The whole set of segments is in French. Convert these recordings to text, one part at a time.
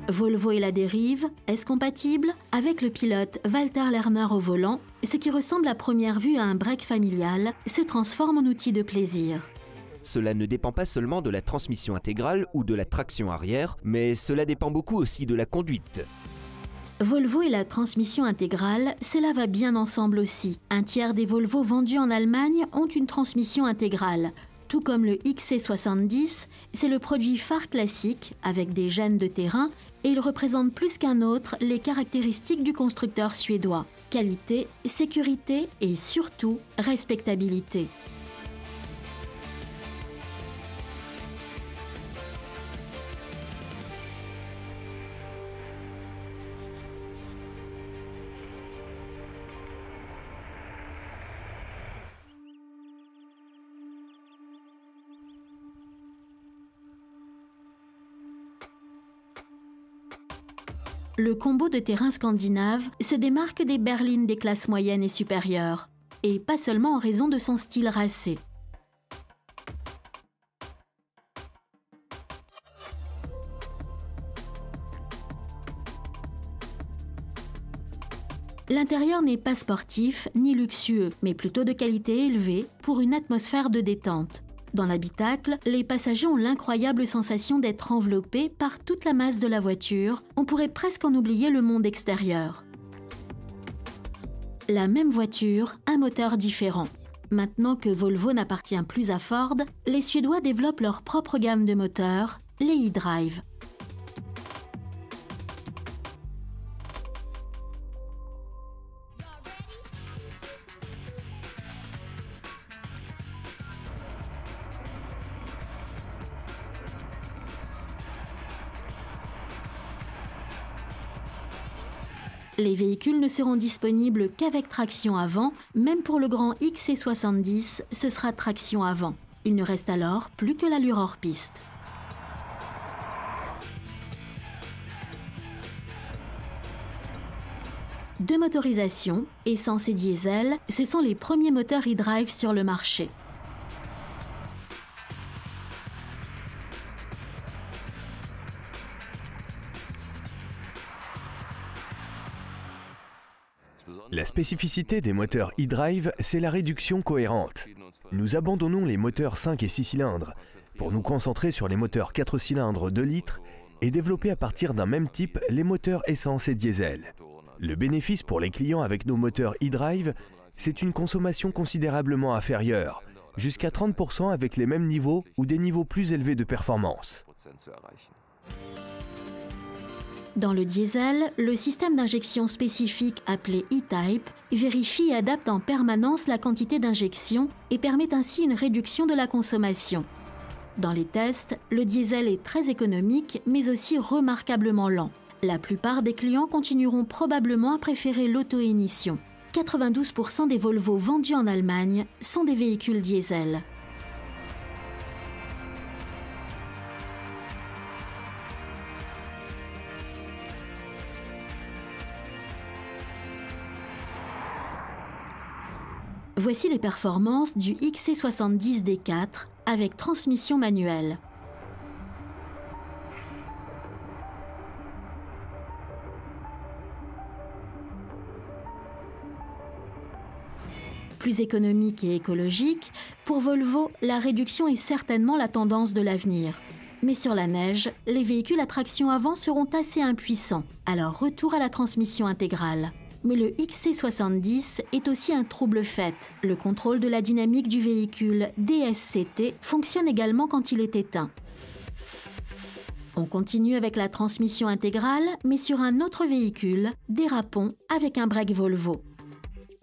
Volvo et la dérive, est-ce compatible? Avec le pilote Walter Lerner au volant, ce qui ressemble à première vue à un break familial se transforme en outil de plaisir. Cela ne dépend pas seulement de la transmission intégrale ou de la traction arrière, mais cela dépend beaucoup aussi de la conduite. Volvo et la transmission intégrale, cela va bien ensemble aussi. Un tiers des Volvo vendus en Allemagne ont une transmission intégrale. Tout comme le XC70, c'est le produit phare classique avec des gènes de terrain et il représente plus qu'un autre les caractéristiques du constructeur suédois. Qualité, sécurité et surtout respectabilité. Le combo de terrain scandinave se démarque des berlines des classes moyennes et supérieures, et pas seulement en raison de son style racé. L'intérieur n'est pas sportif ni luxueux, mais plutôt de qualité élevée pour une atmosphère de détente. Dans l'habitacle, les passagers ont l'incroyable sensation d'être enveloppés par toute la masse de la voiture. On pourrait presque en oublier le monde extérieur. La même voiture, un moteur différent. Maintenant que Volvo n'appartient plus à Ford, les Suédois développent leur propre gamme de moteurs, les e-Drive. Les véhicules ne seront disponibles qu'avec traction avant, même pour le grand XC70, ce sera traction avant. Il ne reste alors plus que l'allure hors piste. Deux motorisations, essence et diesel, ce sont les premiers moteurs e-Drive sur le marché. La spécificité des moteurs e-Drive, c'est la réduction cohérente. Nous abandonnons les moteurs 5 et 6 cylindres pour nous concentrer sur les moteurs 4 cylindres 2 litres et développer à partir d'un même type les moteurs essence et diesel. Le bénéfice pour les clients avec nos moteurs e-Drive, c'est une consommation considérablement inférieure, jusqu'à 30% avec les mêmes niveaux ou des niveaux plus élevés de performance. Dans le diesel, le système d'injection spécifique appelé E-Type vérifie et adapte en permanence la quantité d'injection et permet ainsi une réduction de la consommation. Dans les tests, le diesel est très économique mais aussi remarquablement lent. La plupart des clients continueront probablement à préférer l'auto-émission. 92% des Volvo vendus en Allemagne sont des véhicules diesel. Voici les performances du XC70 D4 avec transmission manuelle. Plus économique et écologique, pour Volvo, la réduction est certainement la tendance de l'avenir. Mais sur la neige, les véhicules à traction avant seront assez impuissants, alors retour à la transmission intégrale. Mais le XC70 est aussi un trouble fait. Le contrôle de la dynamique du véhicule DSCT fonctionne également quand il est éteint. On continue avec la transmission intégrale, mais sur un autre véhicule, dérapons avec un break Volvo.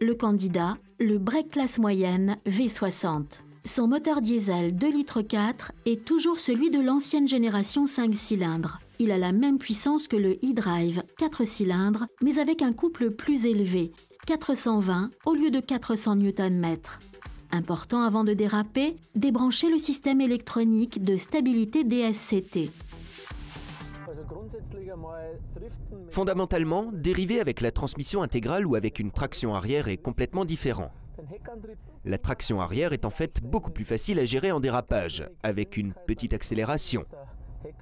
Le candidat, le break classe moyenne V60. Son moteur diesel 2,4 litres est toujours celui de l'ancienne génération 5 cylindres. Il a la même puissance que le e-Drive 4 cylindres, mais avec un couple plus élevé, 420 au lieu de 400 Nm. Important avant de déraper, débranchez le système électronique de stabilité DSCT. Fondamentalement, dériver avec la transmission intégrale ou avec une traction arrière est complètement différent. La traction arrière est en fait beaucoup plus facile à gérer en dérapage, avec une petite accélération.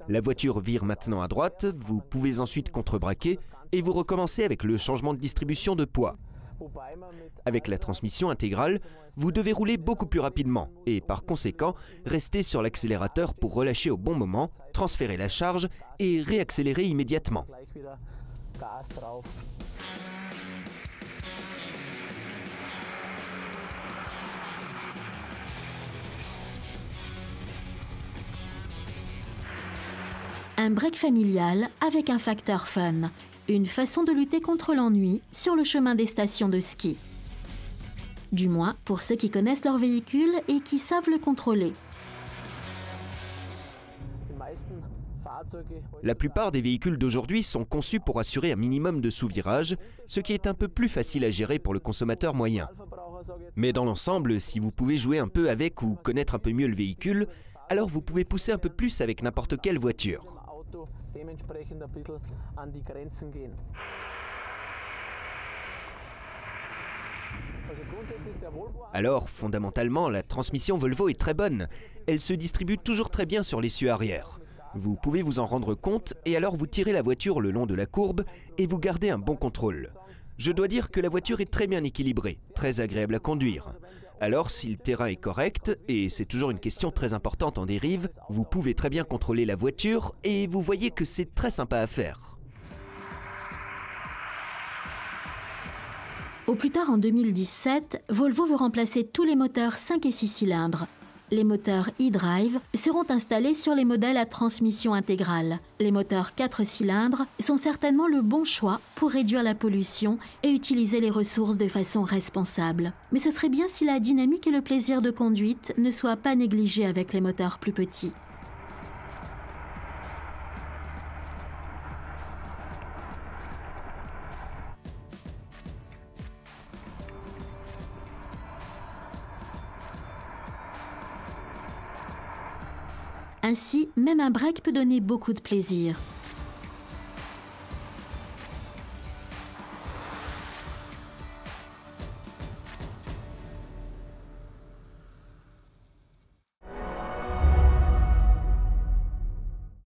La voiture vire maintenant à droite, vous pouvez ensuite contrebraquer et vous recommencez avec le changement de distribution de poids. Avec la transmission intégrale, vous devez rouler beaucoup plus rapidement et par conséquent, rester sur l'accélérateur pour relâcher au bon moment, transférer la charge et réaccélérer immédiatement. Un break familial avec un facteur fun. Une façon de lutter contre l'ennui sur le chemin des stations de ski. Du moins pour ceux qui connaissent leur véhicule et qui savent le contrôler. La plupart des véhicules d'aujourd'hui sont conçus pour assurer un minimum de sous-virage, ce qui est un peu plus facile à gérer pour le consommateur moyen. Mais dans l'ensemble, si vous pouvez jouer un peu avec ou connaître un peu mieux le véhicule, alors vous pouvez pousser un peu plus avec n'importe quelle voiture. Alors, fondamentalement, la transmission Volvo est très bonne. Elle se distribue toujours très bien sur l'essieu arrière. Vous pouvez vous en rendre compte et alors vous tirez la voiture le long de la courbe et vous gardez un bon contrôle. Je dois dire que la voiture est très bien équilibrée, très agréable à conduire. Alors, si le terrain est correct, et c'est toujours une question très importante en dérive, vous pouvez très bien contrôler la voiture et vous voyez que c'est très sympa à faire. Au plus tard en 2017, Volvo veut remplacer tous les moteurs 5 et 6 cylindres. Les moteurs e-drive seront installés sur les modèles à transmission intégrale. Les moteurs 4 cylindres sont certainement le bon choix pour réduire la pollution et utiliser les ressources de façon responsable. Mais ce serait bien si la dynamique et le plaisir de conduite ne soient pas négligés avec les moteurs plus petits. Ainsi, même un break peut donner beaucoup de plaisir.